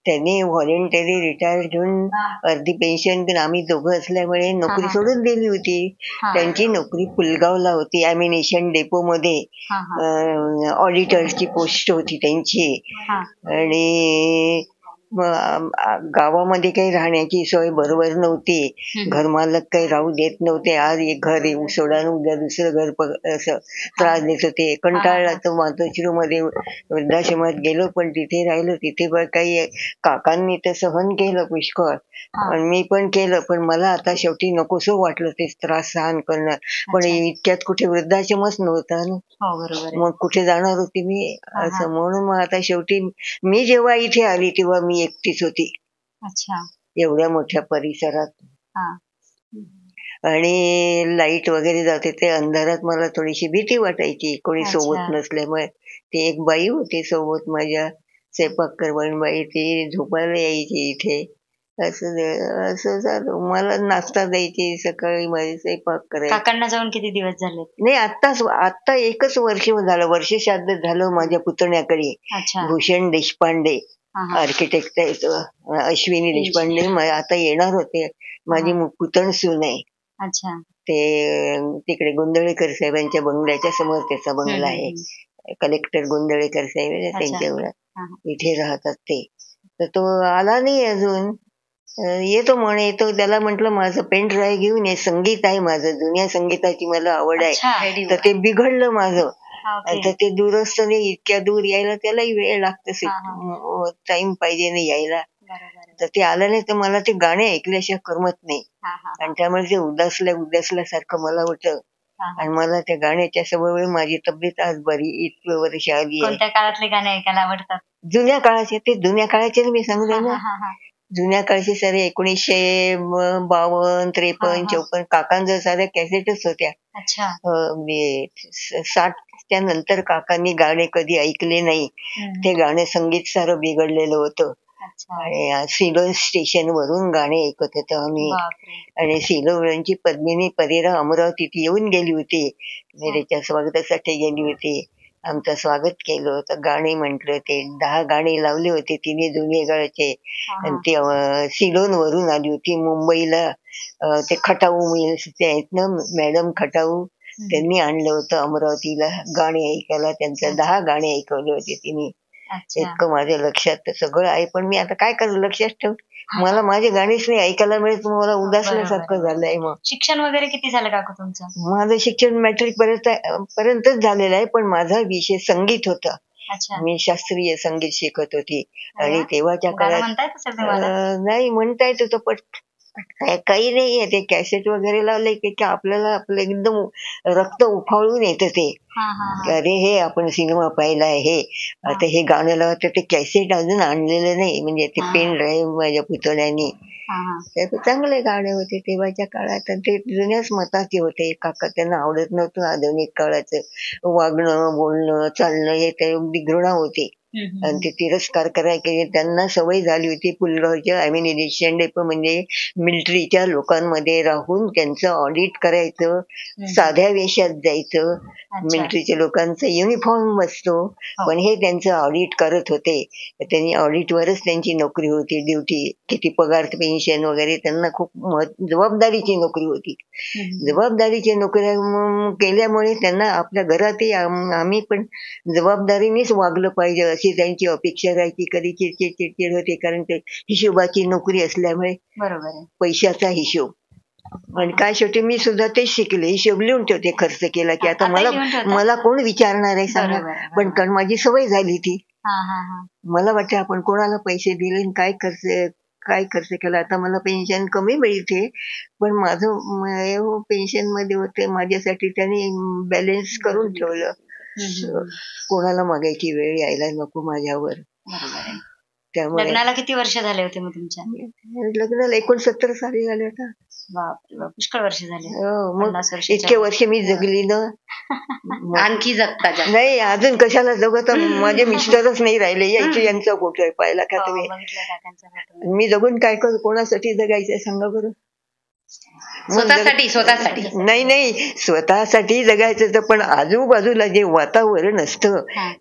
Speaker 3: त्यांनी व्हॉलेंटरी रिटायर घेऊन अर्धी पेन्शन, आम्ही दोघं असल्यामुळे नोकरी सोडून दिली होती. त्यांची नोकरी पुलगावला होती, ॲम्युनिशन डेपो मध्ये ऑडिटरची पोस्ट होती त्यांची. आणि गावामध्ये काही राहण्याची सोय बरोबर नव्हती. घरमालक काही राहू देत नव्हते. आज एक घर सोडा, उद्या दुसरं घर असं त्रास देत होते. कंटाळला तर मातोश्री मध्ये वृद्धाश्रमात गेलो, पण तिथे राहिलो. तिथे काही काकांनी तर सहन केलं पुष्कळ, आणि मी पण केलं. पण मला आता शेवटी नकोसं वाटलं ते त्रास सहन करणं. पण इतक्यात कुठे वृद्धाश्रमच नव्हता ना. मग कुठे जाणार होती मी असं. म्हणून मग आता शेवटी मी जेव्हा इथे आली तेव्हा मी एकटीच होती.
Speaker 4: अच्छा.
Speaker 3: एवढ्या मोठ्या परिसरात. आणि लाईट वगैरे जाते ते अंधारात मला थोडीशी भीती वाटायची, कोणी सोबत नसल्यामुळे. ती एक बाई होती सोबत माझ्या, स्वयंपाक करवाण बाई, ती झोपायला यायची इथे. असं झालं. मला नाश्ता द्यायची सकाळी, माझे स्वयंपाक करायचे.
Speaker 4: काकांना जाऊन किती दिवस झाले?
Speaker 3: नाही, आता 1 वर्ष झालं. वर्षश्राद्ध झालं माझ्या पुतण्याकडे. भूषण देशपांडे आर्किटेक्ट आहे तो. अश्विनी देशपांडे आता येणार होते. माझी पुतण सून आहे.
Speaker 4: अच्छा.
Speaker 3: ते तिकडे गोंधळेकर साहेबांच्या बंगल्याच्या समोर त्याचा बंगला आहे. कलेक्टर गोंधळेकर साहेब त्यांच्या इथे राहतात ते. तर तो आला नाही अजून. येतो येतो. त्याला म्हटलं माझं पेन ड्राईव्ह घेऊन ये, संगीत आहे माझं, जुन्या संगीताची मला आवड आहे. तर ते बिघडलं माझं. तर ते दुरुस्त नाही, इतक्या दूर यायला त्यालाही वेळ लागतो, टाइम पाहिजे नाही यायला. तर ते आलं नाही तर मला ते गाणे ऐकल्याशिवाय करमत नाही. आणि त्यामुळे ते उदासल्यासारखं मला होतं. आणि मला त्या गाण्याच्या सवयीमुळे माझी तब्येत आज बरी इतकी वर्ष आली आहे.
Speaker 4: कोणत्या काळातले गाणे ऐकायला आवडतात?
Speaker 3: जुन्या काळाचे. ते जुन्या काळाचे मी सांगते ना. जुन्या काळचे सारे 1952, 53, 54 काकांच्या साऱ्या कॅसेटच होत्या. 60च्या नंतर काकांनी गाणे कधी ऐकले नाही. ते गाणे संगीत सारं बिघडलेलं होतं. आणि सिलोन स्टेशन वरून गाणे ऐकत होतो आम्ही. आणि सिलोनची पद्मिनी परेरा अमरावतीत येऊन गेली होती, मेरेच्या स्वागतासाठी गेली होती. आमचं स्वागत केलं होतं, गाणी म्हटलं. ते 10 गाणी लावले होते तिने जुने काळचे. आणि ते सिलोन वरून आली होती मुंबईला. ते खटाऊ मिल्स ते आहेत ना मॅडम खटाऊ, त्यांनी आणलं होतं अमरावतीला गाणी ऐकायला. त्यांचं 10 गाणी ऐकवले होते तिने. इतकं माझ्या लक्षात सगळं आहे. पण मी आता काय करू, लक्षात ठेव. मला माझे गाणीच नाही ऐकायला मिळत, मला उदासल्यासारखं झालंय. मग
Speaker 4: शिक्षण वगैरे किती झालं काकू तुमचं?
Speaker 3: माझं शिक्षण मॅट्रिक पर्यंतच झालेलं आहे, पण माझा विषय संगीत होता. मी शास्त्रीय संगीत शिकत होती. आणि तेव्हाच्या काळात नाही म्हणता येत होतं, पण काही नाहीये. ते कॅसेट वगैरे लावले की आपल्याला आपलं एकदम रक्त उफाळून येतं ते. अरे हे आपण सिनेमा पाहिला आहे, आता हे गाणं लावतं. ते कॅसेट अजून आणलेलं नाही, म्हणजे ते पेन ड्राईव्ह माझ्या पुतण्यानी. ते चांगले गाणे होते तेव्हाच्या काळात. ते जुन्याच मताचे होते. काका त्यांना आवडत नव्हतं आधुनिक काळाचं वागणं, बोलणं, चालणं, हे ते अगदी घृणा होती. आणि ते तिरस्कार करायचे. त्यांना सवय झाली होती पुलगावच्या देशपांडे म्हणजे मिलिटरीच्या लोकांमध्ये राहून त्यांचं ऑडिट करायचं, साध्या वेशात जायचं. मिलिटरीच्या लोकांचा युनिफॉर्म असतो, पण हे त्यांचं ऑडिट करत होते. त्यांनी ऑडिटवरच त्यांची नोकरी होती, ड्युटी, किती पगार, पेन्शन वगैरे. त्यांना खूप जबाबदारीची नोकरी होती. जबाबदारीची नोकरी केल्यामुळे त्यांना आपल्या घरातही आम्ही पण जबाबदारीनेच वागलं पाहिजे अशी त्यांची अपेक्षा राहायची. कधी चिडचिड चिडचिड होते, कारण ते हिशोबाची नोकरी असल्यामुळे.
Speaker 2: बरोबर.
Speaker 3: पैशाचा हिशोब. आणि काय शेवटी मी सुद्धा तेच शिकले. हिशोब लिहून ठेवते खर्च केला की. आता मला कोण विचारणार आहे सांगा. पण कारण माझी सवय झाली ती. मला वाटतं आपण कोणाला पैसे दिले काय खर्च केला. आता मला पेन्शन कमी मिळते, पण माझं पेन्शन मध्ये होते माझ्यासाठी त्यांनी बॅलन्स करून ठेवलं. कोणाला मागायची वेळ यायला नको माझ्यावर. त्यामुळे
Speaker 4: लग्नाला किती वर्ष झाले होते मग तुमच्या?
Speaker 3: लग्नाला 69 साली झाले होता.
Speaker 4: बापरे, पुष्कळ वर्ष झाले.
Speaker 3: मग इतके वर्ष मी जगली ना.
Speaker 2: आणखी जगता
Speaker 3: नाही, अजून कशाला जगत. माझे मिस्टरच नाही राहिले. यायचे यांचा फोटो आहे, पाहिला का तुम्ही? मी जगून काय करू? कोणासाठी जगायचंय सांगा बरं?
Speaker 2: स्वतःसाठी
Speaker 3: नाही, स्वतःसाठी जगायचं तर. पण आजूबाजूला जे वातावरण असतं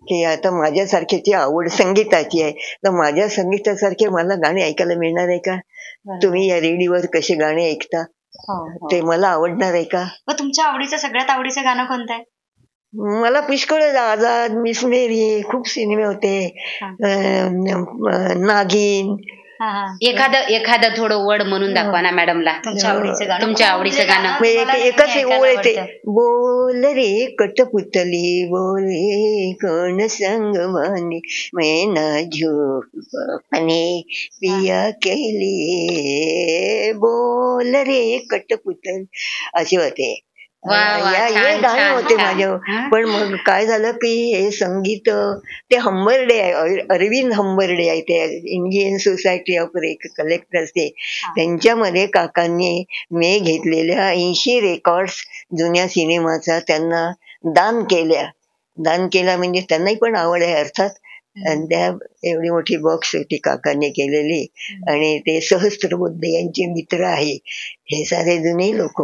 Speaker 3: की आता माझ्यासारख्याची आवड संगीताची आहे, तर माझ्या संगीतासारखे मला गाणे ऐकायला मिळणार आहे का? तुम्ही या रेडिओवर कसे गाणे ऐकता, ते मला आवडणार आहे का?
Speaker 4: तुमच्या आवडीचं सगळ्यात आवडीचं गाणं कोणतं आहे?
Speaker 3: मला पुष्कळ आझाद, मिस मेरी, खूप सिनेमे होते. नागिन.
Speaker 2: एखादं थोडं वड म्हणून दाखवा ना मॅडमला तुमच्या आवडीचं गाणं.
Speaker 3: एकच ओळ येते. बोल रे कटपुतली बोल रे कोण संग माने मैना झोपने पिया केली बोल रे कटपुतली, असे होते. हे गाणे होते माझ्या. पण मग काय झालं की हे संगीत ते हंबर्डे आहे, अरविंद हंबर्डे आहे, ते इंडियन सोसायटी ऑफ कलेक्टर्स, ते त्यांच्यामध्ये काकांनी मी घेतलेल्या 80 रेकॉर्ड्स जुन्या सिनेमाचा त्यांना दान केला. म्हणजे त्यांनाही पण आवड आहे अर्थात. आणि त्या एवढी मोठी बॉक्स होती काकांनी केलेली. आणि ते सहस्त्रबुद्धे यांचे मित्र आहे हे सारे जुने लोक.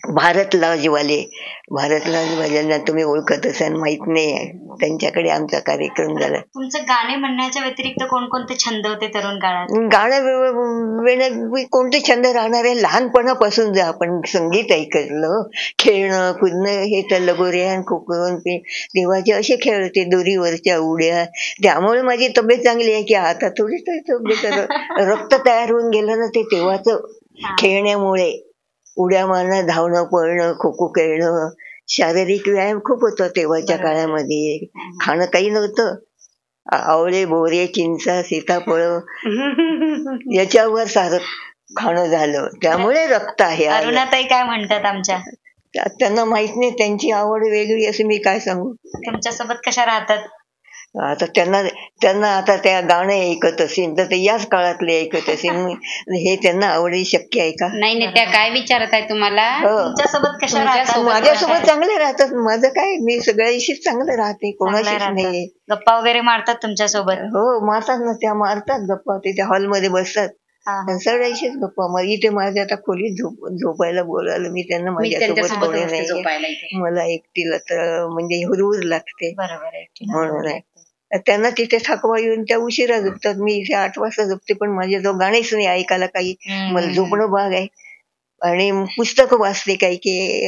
Speaker 3: भारत लाजवाल्यांना तुम्ही ओळखत असाल, माहित नाही. त्यांच्याकडे आमचा कार्यक्रम झाला.
Speaker 4: तुमचं गाणे म्हणण्याच्या व्यतिरिक्त कोणकोणते छंद होते तरुण काळात?
Speaker 3: गाणं कोणते छंद राहणार आहे? लहानपणापासून जर आपण संगीत ऐकलं, खेळणं कुदणं, हे तर लगोऱ्या खोकून देवाचे असे खेळ होते, दोरीवरच्या उड्या. त्यामुळे माझी तब्येत चांगली आहे की. आता थोडी तब्येत रक्त तयार होऊन गेलं ना ते तेव्हाच खेळण्यामुळे. उड्या मारणं, धावणं, पळणं, खो खो खेळणं, शारीरिक व्यायाम खूप होता तेव्हाच्या काळामध्ये. खाणं काही नव्हतं. आवळे, बोरे, चिंचा, सीताफळ याच्यावर सारं खाणं झालं. त्यामुळे रक्त आहे.
Speaker 4: अरुणाताई काय म्हणतात आमच्या?
Speaker 3: त्यांना माहित नाही, त्यांची आवड वेगळी असं मी काय सांगू.
Speaker 4: तुमच्यासोबत कशा राहतात?
Speaker 3: आता त्यांना आता त्या गाणं ऐकत असेल तर ते याच काळातले ऐकत असेल. हे त्यांना आवडी शक्य आहे का?
Speaker 2: नाही, त्या काय विचारत आहे तुम्हाला?
Speaker 4: तुमच्यासोबत कशा राहतात?
Speaker 3: माझ्यासोबत चांगले राहतात. माझं काय, मी सगळ्याशीच चांगलं राहते, कोणाशीच नाही.
Speaker 4: गप्पा वगैरे मारतात तुमच्यासोबत?
Speaker 3: हो, मारतात ना. त्या मारतात गप्पा. ते त्या हॉलमध्ये बसतात, सगळ्याशीच गप्पा. मग इथे माझ्या आता खोलीत झोपायला बोलावलं मी त्यांना. माझ्यासोबत कोणी नाही, मला एकटीला तर म्हणजे हुरहुर लागते म्हणून आहे. त्यांना तिथे थकवा येऊन त्या उशिरा झोपतात. मी इथे 8 वाजता झोपते, पण माझ्या जो गाणेच नाही ऐकायला काही. मला झोपणं भाग आहे. आणि पुस्तकं वाचते काही की.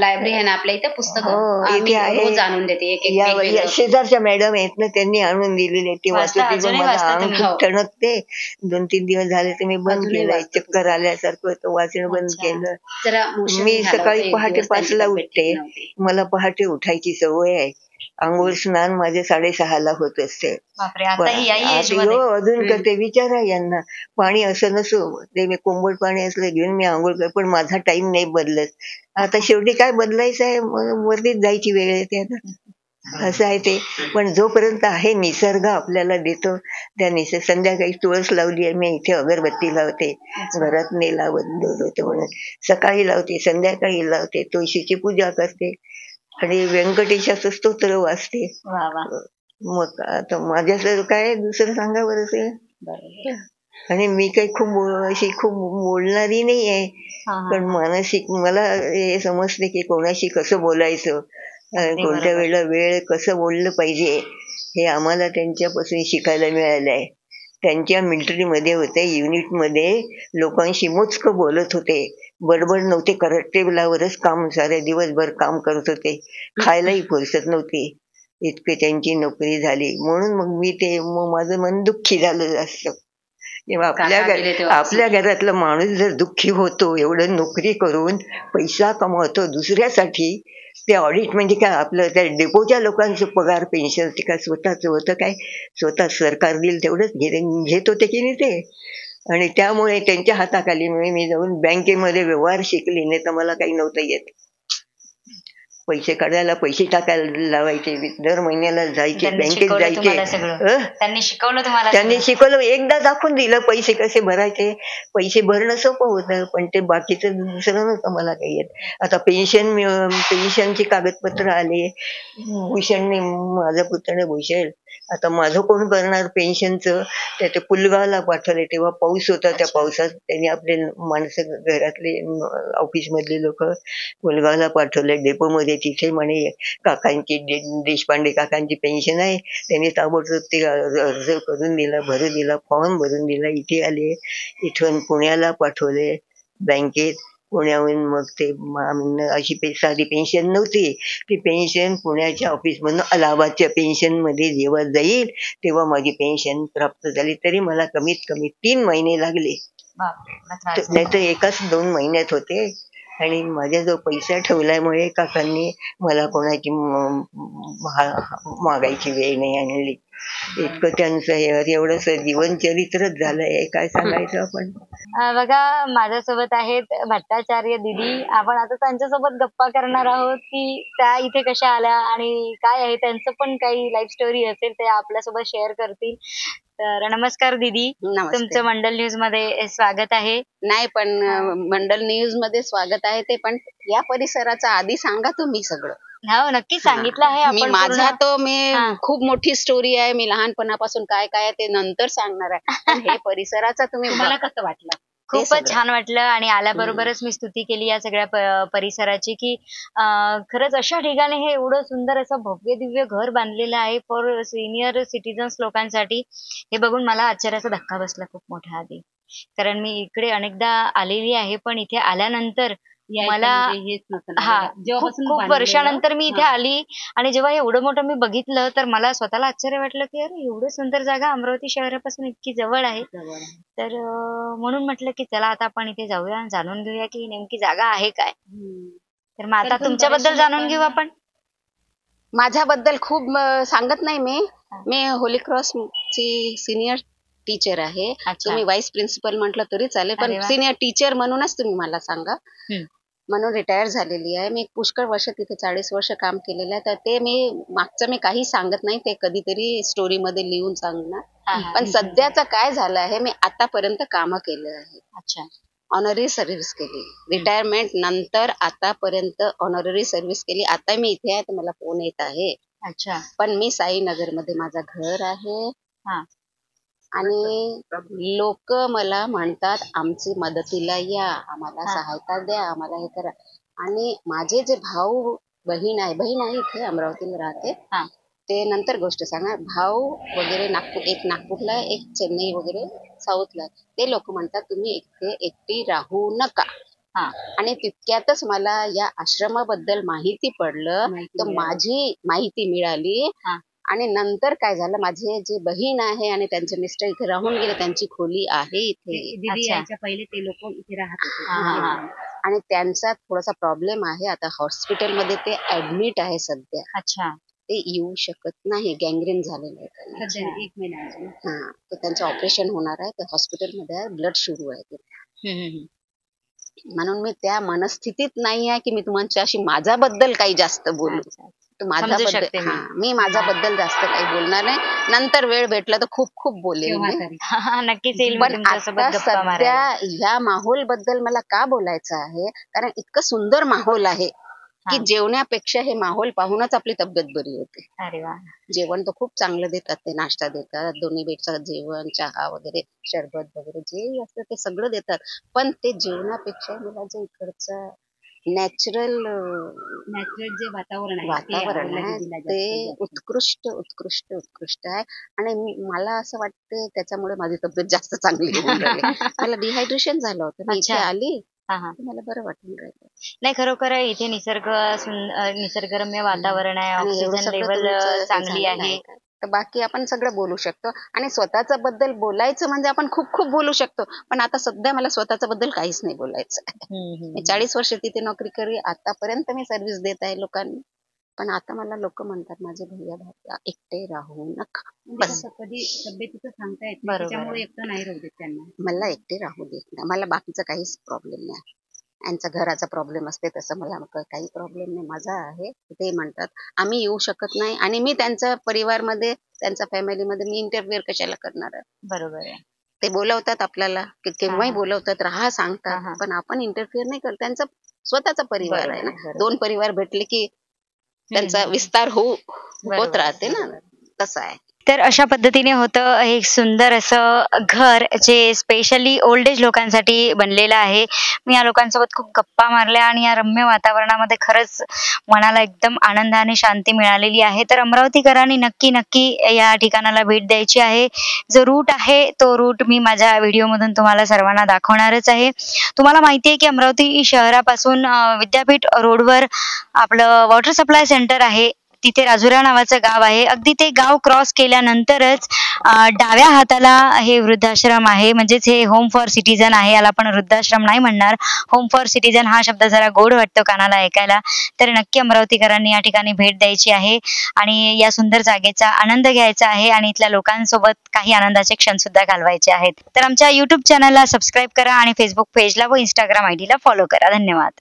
Speaker 2: लायब्ररी आहे ना आपल्या इथे, पुस्तक
Speaker 3: इथे आहे,
Speaker 2: आणून देते.
Speaker 3: शेजारच्या मॅडम आहेत ना, त्यांनी आणून दिलेले, ते वाचते. पण मला अंग खूप ठणकते. 2-3 दिवस झाले तर मी बंद केलंय. चक्कर आल्यासारखं वाचणं बंद केलं. मी सकाळी पहाटे 5ला उठते. मला पहाटे उठायची सवय आहे. आंघोळ स्नान माझे 6:30ला होत असते. अजून करते. विचारा यांना. पाणी असं नसो, ते मी कोंबड पाणी असलं घेऊन मी आंघोळ करते, पण माझा टाइम नाही बदलत. आता शेवटी काय बदलायचं आहे, वरतीच जायची वेळ येते. आता असं आहे ते. पण जोपर्यंत आहे निसर्ग आपल्याला देतो त्या संध्याकाळी तुळस लावली आहे मी, इथे अगरबत्ती लावते, घरात नाही लावत होते म्हणून सकाळी लावते, संध्याकाळी लावते, तुळशीची पूजा करते आणि व्यंकटेशाचं स्तोत्र वाचते. मग आता माझ्यासारखं काय दुसरं सांगा बरं ते. आणि मी काही अशी खूप बोलणारी नाही आहे, पण मानसिक मला हे समजते की कोणाशी कसं बोलायचं, कोणत्या वेळेला वेळ कसं बोललं पाहिजे हे आम्हाला त्यांच्यापासून शिकायला मिळालं आहे. त्यांच्या मिलिटरीमध्ये होते, युनिटमध्ये लोकांशी मोजकं बोलत होते, बडबड नव्हते करत, टेबलावरच काम सारे दिवसभर काम करत होते, खायलाही फुरसत नव्हती, इतके त्यांची नोकरी झाली. म्हणून मग मी ते माझं मन दुःखी झालं जास्त. तेव्हा आपल्या घरातला माणूस जर दुःखी होतो एवढं नोकरी करून पैसा कमवतो दुसऱ्यासाठी, ते ऑडिट म्हणजे काय आपलं त्या डेपोच्या लोकांचं पगार पेन्शन ते काय स्वतःच होतं काय, स्वतः सरकार देईल तेवढंच घेत होते की नाही ते. आणि त्यामुळे त्यांच्या हाताखाली मी जाऊन बँकेमध्ये व्यवहार शिकले, नाही तर मला काही नव्हतं येत. पैसे काढायला पैसे टाकायला लावायचे, दर महिन्याला जायचे, बँकेत जायचे. त्यांनी शिकवलं, एकदा दाखवून दिलं पैसे कसे भरायचे. पैसे भरणं सोपं होतं, पण ते बाकीचं दुसरं नव्हतं मला काही येत. आता पेन्शनचे कागदपत्र आले, भूषणने, माझ्या पुत्राने भूषण, आता माझं कोण करणार पेन्शनचं. ते पुलगावला पाठवले, तेव्हा पाऊस होता, त्या पावसात त्यांनी आपले माणसं घरातले ऑफिसमधले लोक पुलगावला पाठवले डेपोमध्ये. तिथे म्हणे काकांची देशपांडे काकांची पेन्शन आहे, त्यांनी ताबडतोब ते अर्ज करून दिला, भरून दिला, फॉर्म भरून दिला. इथे आले, इथून पुण्याला पाठवले बँकेत. पुण्याहून मग ते अशी साधी पेन्शन नव्हती, ती पेन्शन पुण्याच्या ऑफिसमधून अलाहाबादच्या पेन्शनमध्ये जेव्हा जाईल तेव्हा माझी पेन्शन प्राप्त झाली. तरी मला कमीत कमी 3 महिने लागले, नाहीतर 1-2 महिन्यात होते. आणि माझ्या जो पैसा ठेवल्यामुळे काकांनी मला कोणाची मागायची वेळ नाही आणली. इतकं त्यांचं एवढं जीवनचरित्रच झालंय, काय सांगायचं आपण.
Speaker 4: बघा, माझ्यासोबत आहेत भट्टाचार्य दिदी. आपण आता त्यांच्यासोबत गप्पा करणार आहोत की त्या इथे कशा आल्या आणि काय आहे त्यांचं पण काही लाईफ स्टोरी असेल ते आपल्यासोबत शेअर करतील. तर नमस्कार दीदी, तुमचं मंडल न्यूज मध्ये स्वागत आहे.
Speaker 1: नाही, पण मंडल न्यूज मध्ये स्वागत आहे ते, पण या परिसराचा आधी सांगा तुम्ही सगळं.
Speaker 4: हो, नक्की सांगितलं आहे आपण.
Speaker 1: मी खूप मोठी स्टोरी आहे, मी लहानपणापासून काय काय ते नंतर सांगणार आहे, पण हे परिसराचा तुम्हाला कसं वाटलं?
Speaker 4: खूपच छान वाटलं. आणि आल्याबरोबरच मी स्तुती केली या सगळ्या परिसराची की खरंच अशा ठिकाणी हे एवढं सुंदर असं भव्य दिव्य घर बांधलेलं आहे फॉर सिनियर सिटीजन्स लोकांसाठी. हे बघून मला आश्चर्याचा धक्का बसला खूप मोठा आधी, कारण मी इकडे अनेकदा आलेली आहे, पण इथे आल्यानंतर मला खूप वर्षानंतर मी इथे आली आणि जेव्हा एवढं मोठं मी बघितलं तर मला स्वतःला आश्चर्य वाटलं की अरे एवढं सुंदर जागा अमरावती शहरापासून इतकी जवळ आहे. तर म्हणून म्हटलं की चला आता आपण इथे जाऊया आणि जाणून घेऊया की नेमकी जागा आहे काय. तर मग आता तुमच्याबद्दल जाणून घेऊ आपण.
Speaker 1: माझ्याबद्दल खूप सांगत नाही मी होली क्रॉस ची सिनियर टीचर आहे. तुम्ही व्हाईस प्रिन्सिपल म्हटलं तरी चालेल, पण सिनियर टीचर म्हणूनच तुम्ही मला सांगा. म्हणून रिटायर झालेली आहे मी. पुष्कळ वर्ष तिथे 40 वर्ष काम केलेलं आहे. तर ते मागचं मी काही सांगत नाही, ते कधीतरी स्टोरी मध्ये लिहून सांगणार. पण सध्याचं काय झालं आहे, मी आतापर्यंत कामं केलं आहे.
Speaker 4: अच्छा,
Speaker 1: ऑनररी सर्व्हिस केली, रिटायरमेंट नंतर आतापर्यंत ऑनररी सर्व्हिस केली. आता मी इथे आहे तर मला फोन येत आहे.
Speaker 4: अच्छा,
Speaker 1: पण मी साईनगर मध्ये माझं घर आहे. आणि लोक मला म्हणतात आमची मदतीला या, आम्हाला सहायता द्या, आम्हाला हे करा. आणि माझे जे भाऊ बहीण आहे इथे अमरावतीला राहते, ते नंतर गोष्ट सांगा. भाऊ वगैरे एक नागपूरला, एक चेन्नई वगैरे साऊथला, ते लोक म्हणतात तुम्ही इथे एकटी राहू नका. आणि तितक्यातच मला या आश्रमाबद्दल माहिती पडलं, तर माझी माहिती मिळाली. आणि नंतर काय झालं, माझे जे बहीण आहे आणि त्यांचे मिस्टर इथे राहून गेले, त्यांची खोली आहे इथे.
Speaker 2: पहिले ते लोक इथे राहत होते
Speaker 1: आणि त्यांचा थोडासा प्रॉब्लेम आहे, आता हॉस्पिटलमध्ये ते ऍडमिट आहे सध्या.
Speaker 4: अच्छा,
Speaker 1: ते येऊ शकत नाही, गँग्रीन झालेलं आहे.
Speaker 2: 1 महिना
Speaker 1: तर त्यांचं ऑपरेशन होणार आहे, तर हॉस्पिटलमध्ये आहे, ब्लड सुरू आहे. म्हणून मी त्या मनस्थितीत नाही आहे की मी तुमच्याशी माझ्याबद्दल काही जास्त बोलू. माझ्याबद्दल मी माझ्याबद्दल जास्त काही बोलणार नाही. नंतर वेळ भेटला तर खूप खूप बोलेल मी.
Speaker 4: नक्कीच येईल.
Speaker 1: पण आता सध्या ह्या माहोल बद्दल मला का बोलायचं आहे, कारण इतकं सुंदर माहोल आहे की जेवण्यापेक्षा हे माहोल पाहूनच आपली तब्येत बरी होते.
Speaker 4: अरे वा.
Speaker 1: जेवण तर खूप चांगलं देतात, ते नाश्ता देतात, दोन्ही बेडचं जेवण, चहा वगैरे, शरबत वगैरे जे असतं ते सगळं देतात. पण ते जेवणापेक्षा मला जे इकडचं नॅचरल
Speaker 4: जे वातावरण
Speaker 1: आहे ते उत्कृष्ट उत्कृष्ट उत्कृष्ट आहे. आणि मला असं वाटतं त्याच्यामुळे माझी तब्येत जास्त चांगली होऊन राहिली. मला डिहायड्रेशन झालं होतं, मी इथे आली मला बरं वाटून राहिलं.
Speaker 4: नाही, खरोखर इथे निसर्गरम्य वातावरण आहे, ऑक्सिजन लेवल चांगली आहे.
Speaker 1: तर बाकी आपण सगळं बोलू शकतो. आणि स्वतःच्या बद्दल बोलायचं म्हणजे आपण खूप खूप बोलू शकतो. पण आता सध्या मला स्वतःच्या बद्दल काहीच नाही बोलायचं. मी 40 वर्ष तिथे नोकरी करी, आतापर्यंत मी सर्व्हिस देत आहे लोकांना. पण आता मला लोक म्हणतात माझे भैया भाऊ एकटे राहू नका. बस
Speaker 2: कधी तब्येतीचं सांगता येत नाही, त्याच्यामुळे एकटं नाही राहू देत त्यांना.
Speaker 1: मला एकटे राहू देत नाही. मला बाकीचा काहीच प्रॉब्लेम नाही. यांचा घराचा प्रॉब्लेम असते तसं मला काही प्रॉब्लेम नाही. माझा आहे ते म्हणतात आम्ही येऊ शकत नाही, आणि मी त्यांच्या परिवारमध्ये, त्यांच्या फॅमिलीमध्ये मी इंटरफिअर कशाला करणार आहे.
Speaker 4: बरोबर आहे.
Speaker 1: ते बोलवतात आपल्याला, केव्हाही बोलवतात, राहा सांगतात, पण आपण इंटरफिअर नाही करत. त्यांचा स्वतःचा परिवार आहे ना. 2 परिवार भेटले की त्यांचा विस्तार होत राहते ना, तसं आहे.
Speaker 4: तर अशा पद्धतीने होतं एक सुंदर असं घर जे स्पेशली ओल्ड एज लोकांसाठी बनलेलं आहे. मी या लोकांसोबत खूप गप्पा मारल्या आणि या रम्य वातावरणामध्ये खरंच मनाला एकदम आनंद आणि शांती मिळालेली आहे. तर अमरावतीकरांनी नक्की या ठिकाणाला भेट द्यायची आहे. जो रूट आहे तो रूट मी माझ्या व्हिडिओमधून तुम्हाला सर्वांना दाखवणारच आहे. तुम्हाला माहिती आहे की अमरावती शहरापासून विद्यापीठ रोडवर आपलं वॉटर सप्लाय सेंटर आहे. तिथे राजुरा नावाचं गाव आहे. अगदी ते गाव क्रॉस केल्यानंतरच डाव्या हाताला हे वृद्धाश्रम आहे, म्हणजेच हे होम फॉर सिटीजन आहे. याला आपण वृद्धाश्रम नाही म्हणणार, होम फॉर सिटीजन हा शब्द जरा गोड वाटतो कानाला ऐकायला. तर नक्की अमरावतीकरांनी या ठिकाणी भेट द्यायची आहे आणि या सुंदर जागेचा आनंद घ्यायचा आहे आणि इथल्या लोकांसोबत काही आनंदाचे क्षण सुद्धा घालवायचे आहेत. तर आमच्या YouTube चॅनलला सबस्क्राईब करा आणि फेसबुक पेजला व Instagram ID ला फॉलो करा. धन्यवाद.